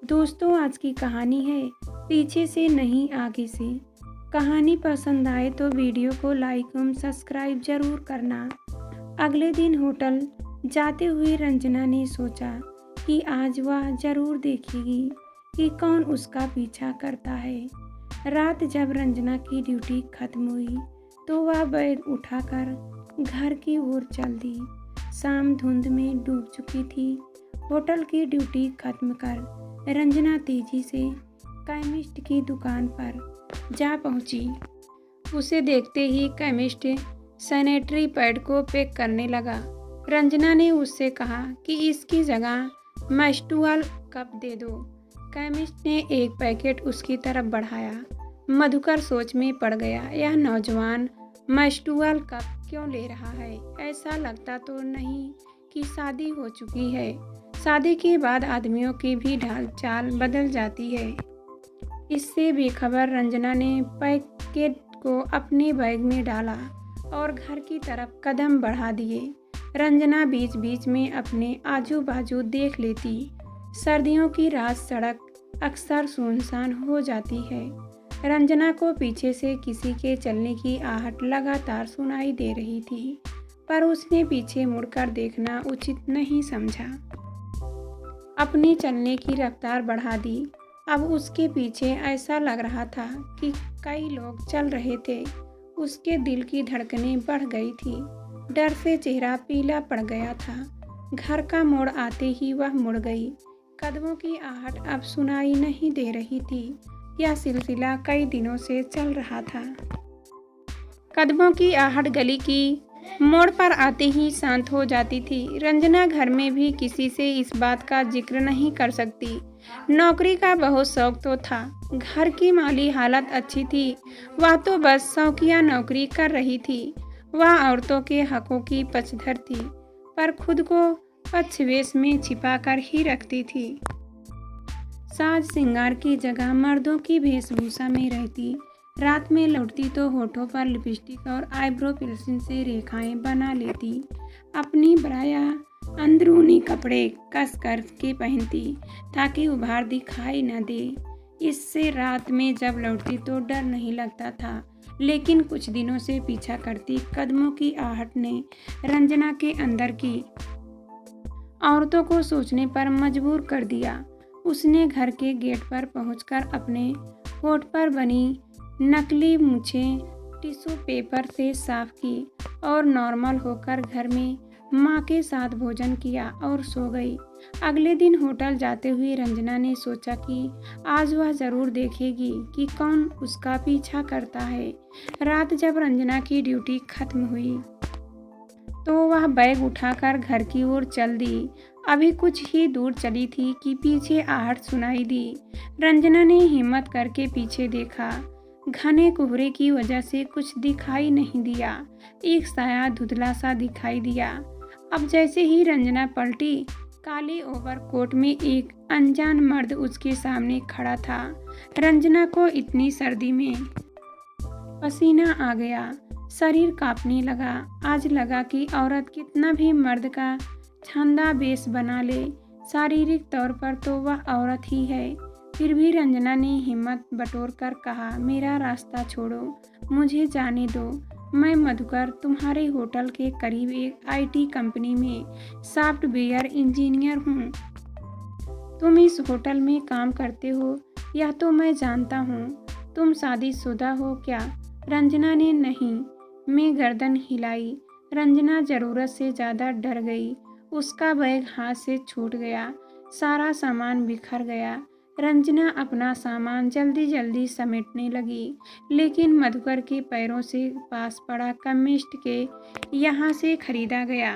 दोस्तों, आज की कहानी है पीछे से नहीं आगे से। कहानी पसंद आए तो वीडियो को लाइक एवं सब्सक्राइब जरूर करना। अगले दिन होटल जाते हुए रंजना ने सोचा कि आज वह जरूर देखेगी कि कौन उसका पीछा करता है। रात जब रंजना की ड्यूटी खत्म हुई तो वह बैग उठाकर घर की ओर चल दी। शाम धुंध में डूब चुकी थी। होटल की ड्यूटी खत्म कर रंजना तेजी से केमिस्ट की दुकान पर जा पहुंची। उसे देखते ही केमिस्ट सैनिटरी पैड को पैक करने लगा। रंजना ने उससे कहा कि इसकी जगह मेंस्ट्रुअल कप दे दो। केमिस्ट ने एक पैकेट उसकी तरफ बढ़ाया। मधुकर सोच में पड़ गया, यह नौजवान मेंस्ट्रुअल कप क्यों ले रहा है? ऐसा लगता तो नहीं कि शादी हो चुकी है। शादी के बाद आदमियों की भी ढाल चाल बदल जाती है। इससे बेखबर रंजना ने पैकेट को अपने बैग में डाला और घर की तरफ कदम बढ़ा दिए। रंजना बीच बीच में अपने आजू बाजू देख लेती। सर्दियों की रात सड़क अक्सर सुनसान हो जाती है। रंजना को पीछे से किसी के चलने की आहट लगातार सुनाई दे रही थी, पर उसने पीछे मुड़कर देखना उचित नहीं समझा। अपनी चलने की रफ्तार बढ़ा दी। अब उसके पीछे ऐसा लग रहा था कि कई लोग चल रहे थे। उसके दिल की धड़कनें बढ़ गई थी। डर से चेहरा पीला पड़ गया था। घर का मोड़ आते ही वह मुड़ गई। कदमों की आहट अब सुनाई नहीं दे रही थी। यह सिलसिला कई दिनों से चल रहा था। कदमों की आहट गली की मोड़ पर आते ही शांत हो जाती थी। रंजना घर में भी किसी से इस बात का जिक्र नहीं कर सकती। नौकरी का बहुत शौक तो था। घर की माली हालत अच्छी थी। वह तो बस शौकिया नौकरी कर रही थी। वह औरतों के हकों की पक्षधर थी, पर खुद को पक्षवेश में छिपा कर ही रखती थी। साज श्रृंगार की जगह मर्दों की वेशभूषा में रहती। रात में लौटती तो होठों पर लिपस्टिक और आईब्रो पेंसिल से रेखाएं बना लेती। अपनी बराया अंदरूनी कपड़े कस कर के पहनती ताकि उभार दिखाई न दे। इससे रात में जब लौटती तो डर नहीं लगता था, लेकिन कुछ दिनों से पीछा करती कदमों की आहट ने रंजना के अंदर की औरतों को सोचने पर मजबूर कर दिया। उसने घर के गेट पर पहुंचकर अपने होठ पर बनी नकली मूंछें टिश्यू पेपर से साफ की और नॉर्मल होकर घर में माँ के साथ भोजन किया और सो गई। अगले दिन होटल जाते हुए रंजना ने सोचा कि आज वह जरूर देखेगी कि कौन उसका पीछा करता है। रात जब रंजना की ड्यूटी खत्म हुई तो वह बैग उठाकर घर की ओर चल दी। अभी कुछ ही दूर चली थी कि पीछे आहट सुनाई दी। रंजना ने हिम्मत करके पीछे देखा। घने कोहरे की वजह से कुछ दिखाई नहीं दिया। एक साया धुंधला सा दिखाई दिया। अब जैसे ही रंजना पलटी, काले ओवरकोट में एक अनजान मर्द उसके सामने खड़ा था। रंजना को इतनी सर्दी में पसीना आ गया, शरीर कांपने लगा। आज लगा कि औरत कितना भी मर्द का छंदा बेस बना ले, शारीरिक तौर पर तो वह औरत ही है। फिर भी रंजना ने हिम्मत बटोर कर कहा, मेरा रास्ता छोड़ो, मुझे जाने दो। मैं मधुकर तुम्हारे होटल के करीब एक आईटी कंपनी में सॉफ्टवेयर इंजीनियर हूँ। तुम इस होटल में काम करते हो, यह तो मैं जानता हूँ। तुम शादीशुदा हो क्या? रंजना ने नहीं में गर्दन हिलाई। रंजना जरूरत से ज़्यादा डर गई। उसका बैग हाथ से छूट गया। सारा सामान बिखर गया। रंजना अपना सामान जल्दी जल्दी समेटने लगी, लेकिन मधुकर के पैरों से पास पड़ा केमिस्ट के यहाँ से खरीदा गया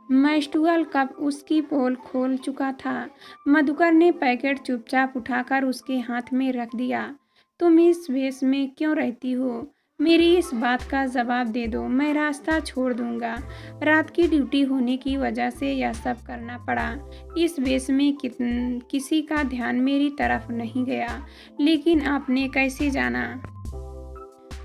मेंस्ट्रुअल कप उसकी पोल खोल चुका था। मधुकर ने पैकेट चुपचाप उठाकर उसके हाथ में रख दिया। तुम इस वेश में क्यों रहती हो? मेरी इस बात का जवाब दे दो, मैं रास्ता छोड़ दूंगा। रात की ड्यूटी होने की वजह से यह सब करना पड़ा। इस वेश में किसी का ध्यान मेरी तरफ नहीं गया, लेकिन आपने कैसे जाना?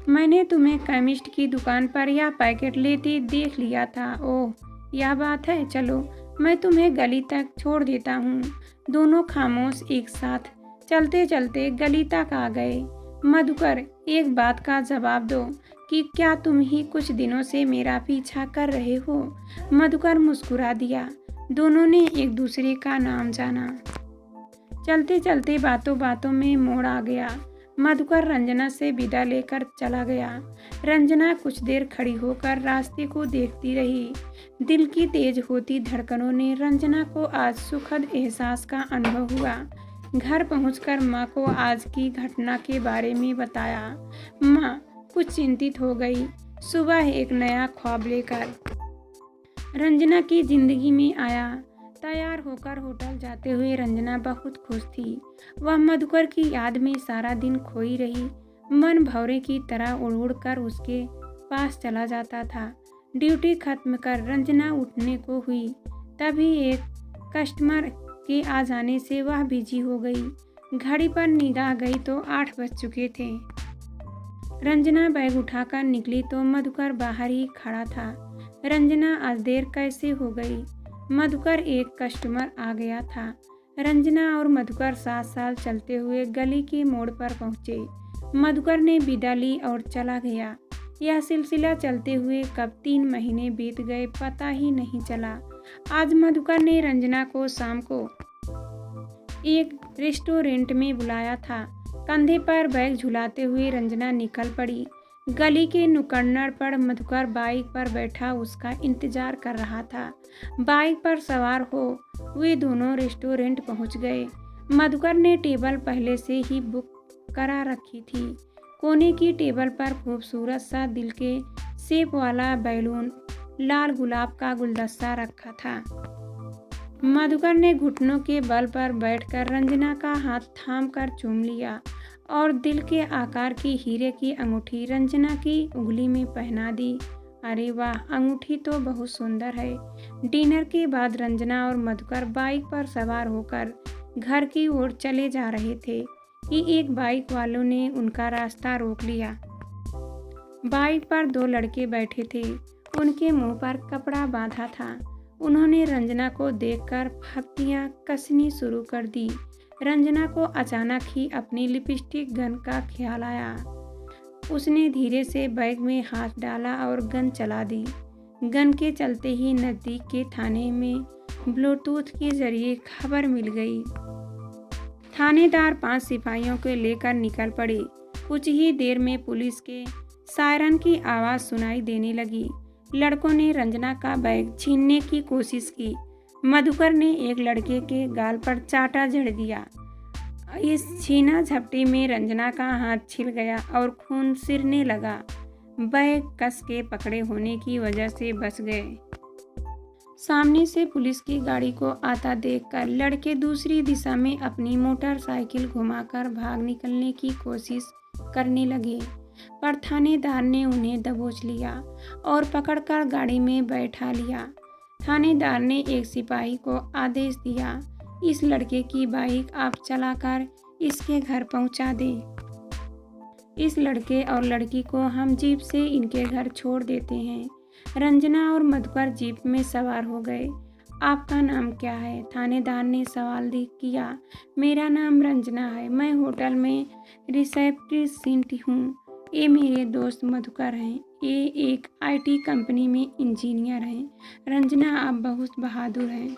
मैंने तुम्हें केमिस्ट की दुकान पर यह पैकेट लेते देख लिया था। ओह, यह बात है। चलो मैं तुम्हें गली तक छोड़ देता हूँ। दोनों खामोश एक साथ चलते चलते गली तक आ गए। मधुकर, एक बात का जवाब दो कि क्या तुम ही कुछ दिनों से मेरा पीछा कर रहे हो? मधुकर मुस्कुरा दिया। दोनों ने एक दूसरे का नाम जाना। चलते चलते बातों बातों में मोड़ आ गया। मधुकर रंजना से विदा लेकर चला गया। रंजना कुछ देर खड़ी होकर रास्ते को देखती रही। दिल की तेज होती धड़कनों ने रंजना को आज सुखद एहसास का अनुभव हुआ। घर पहुंचकर माँ को आज की घटना के बारे में बताया। माँ कुछ चिंतित हो गई। सुबह एक नया ख्वाब लेकर रंजना की जिंदगी में आया। तैयार होकर होटल जाते हुए रंजना बहुत खुश थी। वह मधुकर की याद में सारा दिन खोई रही। मन भौरे की तरह उड़ उड़ कर उसके पास चला जाता था। ड्यूटी खत्म कर रंजना उठने को हुई, तभी एक कस्टमर के आ जाने से वह बिजी हो गई। घड़ी पर निगाह गई तो 8 बज चुके थे। रंजना बैग उठाकर निकली तो मधुकर बाहर ही खड़ा था। रंजना, आज देर कैसे हो गई? मधुकर, एक कस्टमर आ गया था। रंजना और मधुकर साथ साथ चलते हुए गली के मोड़ पर पहुंचे। मधुकर ने विदा ली और चला गया। यह सिलसिला चलते हुए कब 3 महीने बीत गए पता ही नहीं चला। आज मधुकर ने रंजना को शाम को एक रेस्टोरेंट में बुलाया था। कंधे पर बैग झुलाते हुए रंजना निकल पड़ी। गली के नुक्कड़ पर मधुकर बाइक पर बैठा उसका इंतजार कर रहा था। बाइक पर सवार हो वे दोनों रेस्टोरेंट पहुंच गए। मधुकर ने टेबल पहले से ही बुक करा रखी थी। कोने की टेबल पर खूबसूरत सा दिल के शेप वाला बैलून, लाल गुलाब का गुलदस्ता रखा था। मधुकर ने घुटनों के बल पर बैठकर रंजना का हाथ थाम कर चूम लिया और दिल के आकार की हीरे की अंगूठी रंजना की उंगली में पहना दी। अरे वाह, अंगूठी तो बहुत सुंदर है। डिनर के बाद रंजना और मधुकर बाइक पर सवार होकर घर की ओर चले जा रहे थे कि एक बाइक वालों ने उनका रास्ता रोक लिया। बाइक पर 2 लड़के बैठे थे। उनके मुंह पर कपड़ा बांधा था। उन्होंने रंजना को देखकर फप्तियां कसनी शुरू कर दी। रंजना को अचानक ही अपनी लिपस्टिक गन का ख्याल आया। उसने धीरे से बैग में हाथ डाला और गन चला दी। गन के चलते ही नज़दीक के थाने में ब्लूटूथ के जरिए खबर मिल गई। थानेदार 5 सिपाहियों को लेकर निकल पड़े। कुछ ही देर में पुलिस के सायरन की आवाज़ सुनाई देने लगी। लड़कों ने रंजना का बैग छीनने की कोशिश की। मधुकर ने एक लड़के के गाल पर चाटा जड़ दिया। इस छीना झपटी में रंजना का हाथ छिल गया और खून सिरने लगा। बैग कस के पकड़े होने की वजह से बच गए। सामने से पुलिस की गाड़ी को आता देखकर लड़के दूसरी दिशा में अपनी मोटरसाइकिल घुमाकर भाग निकलने की कोशिश करने लगे, पर थानेदार ने उन्हें दबोच लिया और पकड़कर गाड़ी में बैठा लिया। थानेदार ने एक सिपाही को आदेश दिया, इस लड़के की बाइक आप चलाकर इसके घर पहुंचा दे। इस लड़के और लड़की को हम जीप से इनके घर छोड़ देते हैं। रंजना और मधुकर जीप में सवार हो गए। आपका नाम क्या है? थानेदार ने सवाल किया। मेरा नाम रंजना है। मैं होटल में रिसेप्शनिस्ट हूँ। ये मेरे दोस्त मधुकर हैं। ये एक IT कंपनी में इंजीनियर हैं। रंजना, आप बहुत बहादुर हैं।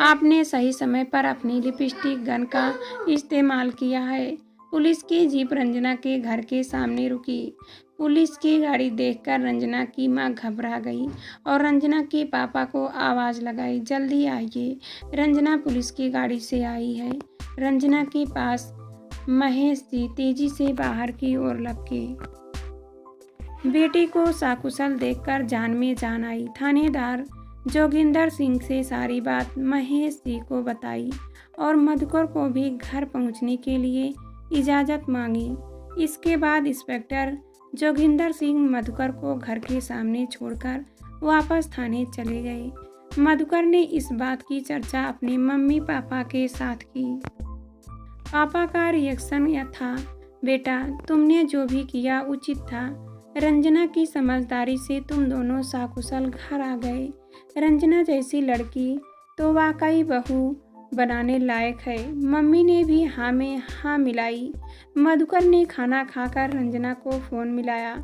आपने सही समय पर अपनी लिपस्टिक गन का इस्तेमाल किया है। पुलिस की जीप रंजना के घर के सामने रुकी। पुलिस की गाड़ी देखकर रंजना की मां घबरा गई और रंजना के पापा को आवाज़ लगाई, जल्दी आइए। रंजना पुलिस की गाड़ी से आई है। रंजना के पास महेश जी तेजी से बाहर की ओर लपके। बेटी को सकुशल देखकर जान में जान आई। थानेदार जोगिंदर सिंह से सारी बात महेश जी को बताई और मधुकर को भी घर पहुंचने के लिए इजाज़त मांगी। इसके बाद इंस्पेक्टर जोगिंदर सिंह मधुकर को घर के सामने छोड़कर वापस थाने चले गए। मधुकर ने इस बात की चर्चा अपने मम्मी पापा के साथ की। पापा का रिएक्शन यह था, बेटा तुमने जो भी किया उचित था। रंजना की समझदारी से तुम दोनों सकुशल घर आ गए। रंजना जैसी लड़की तो वाकई बहू बनाने लायक है। मम्मी ने भी हाँ में हाँ मिलाई। मधुकर ने खाना खाकर रंजना को फ़ोन मिलाया।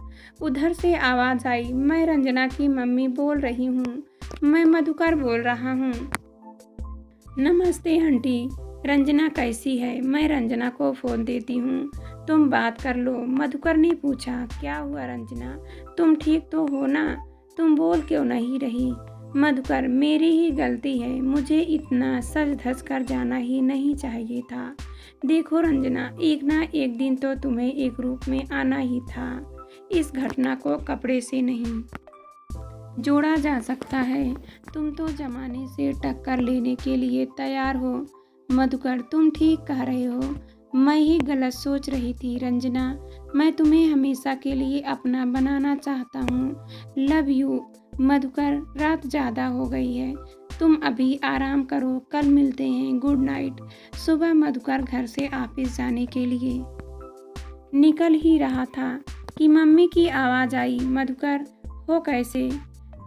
उधर से आवाज़ आई, मैं रंजना की मम्मी बोल रही हूँ। मैं मधुकर बोल रहा हूँ। नमस्ते आंटी, रंजना कैसी है? मैं रंजना को फ़ोन देती हूँ, तुम बात कर लो। मधुकर ने पूछा, क्या हुआ रंजना, तुम ठीक तो हो ना? तुम बोल क्यों नहीं रही? मधुकर, मेरी ही गलती है, मुझे इतना सज धज कर जाना ही नहीं चाहिए था। देखो रंजना, एक ना एक दिन तो तुम्हें एक रूप में आना ही था। इस घटना को कपड़े से नहीं जोड़ा जा सकता है। तुम तो जमाने से टक्कर लेने के लिए तैयार हो। मधुकर, तुम ठीक कह रहे हो, मैं ही गलत सोच रही थी। रंजना, मैं तुम्हें हमेशा के लिए अपना बनाना चाहता हूँ। Love you. मधुकर, रात ज़्यादा हो गई है, तुम अभी आराम करो, कल मिलते हैं, गुड नाइट। सुबह मधुकर घर से ऑफिस जाने के लिए निकल ही रहा था कि मम्मी की आवाज़ आई, मधुकर, हो कैसे?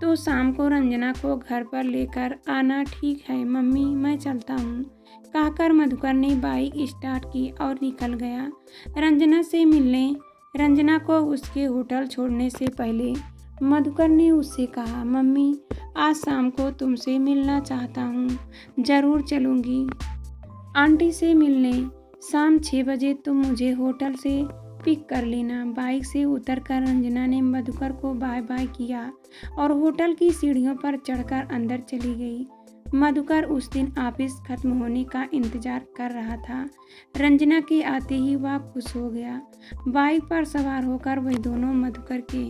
तो शाम को रंजना को घर पर लेकर आना। ठीक है मम्मी, मैं चलता हूँ, कहकर मधुकर ने बाइक स्टार्ट की और निकल गया रंजना से मिलने। रंजना को उसके होटल छोड़ने से पहले मधुकर ने उससे कहा, मम्मी, आज शाम को तुमसे मिलना चाहता हूँ, ज़रूर चलूँगी आंटी से मिलने। शाम 6 बजे तुम मुझे होटल से पिक कर लेना। बाइक से उतरकर रंजना ने मधुकर को बाय बाय किया और होटल की सीढ़ियों पर चढ़कर अंदर चली गई। मधुकर उस दिन ऑफिस खत्म होने का इंतजार कर रहा था। रंजना के आते ही वह खुश हो गया। बाइक पर सवार होकर वह दोनों मधुकर के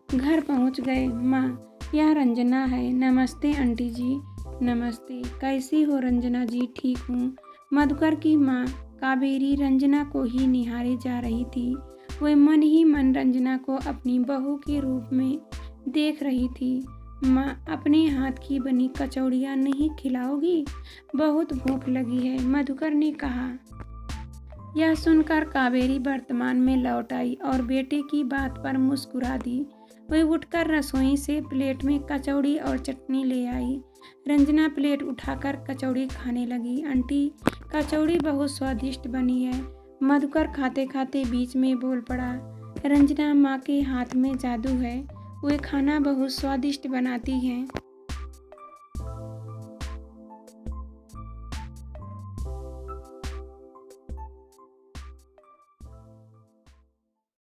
घर पहुंच गए। माँ, यह रंजना है। नमस्ते आंटी जी। नमस्ते, कैसी हो रंजना जी? ठीक हूँ। मधुकर की माँ कावेरी रंजना को ही निहारे जा रही थी। वह मन ही मन रंजना को अपनी बहू के रूप में देख रही थी। माँ, अपने हाथ की बनी कचौड़ियाँ नहीं खिलाओगी? बहुत भूख लगी है, मधुकर ने कहा। यह सुनकर कावेरी वर्तमान में लौट आई और बेटे की बात पर मुस्कुरा दी। वह उठकर रसोई से प्लेट में कचौड़ी और चटनी ले आई। रंजना प्लेट उठाकर कचौड़ी खाने लगी। आंटी, कचौड़ी बहुत स्वादिष्ट बनी है। मधुकर खाते खाते बीच में बोल पड़ा। रंजना, माँ के हाथ में जादू है, वे खाना बहुत स्वादिष्ट बनाती हैं।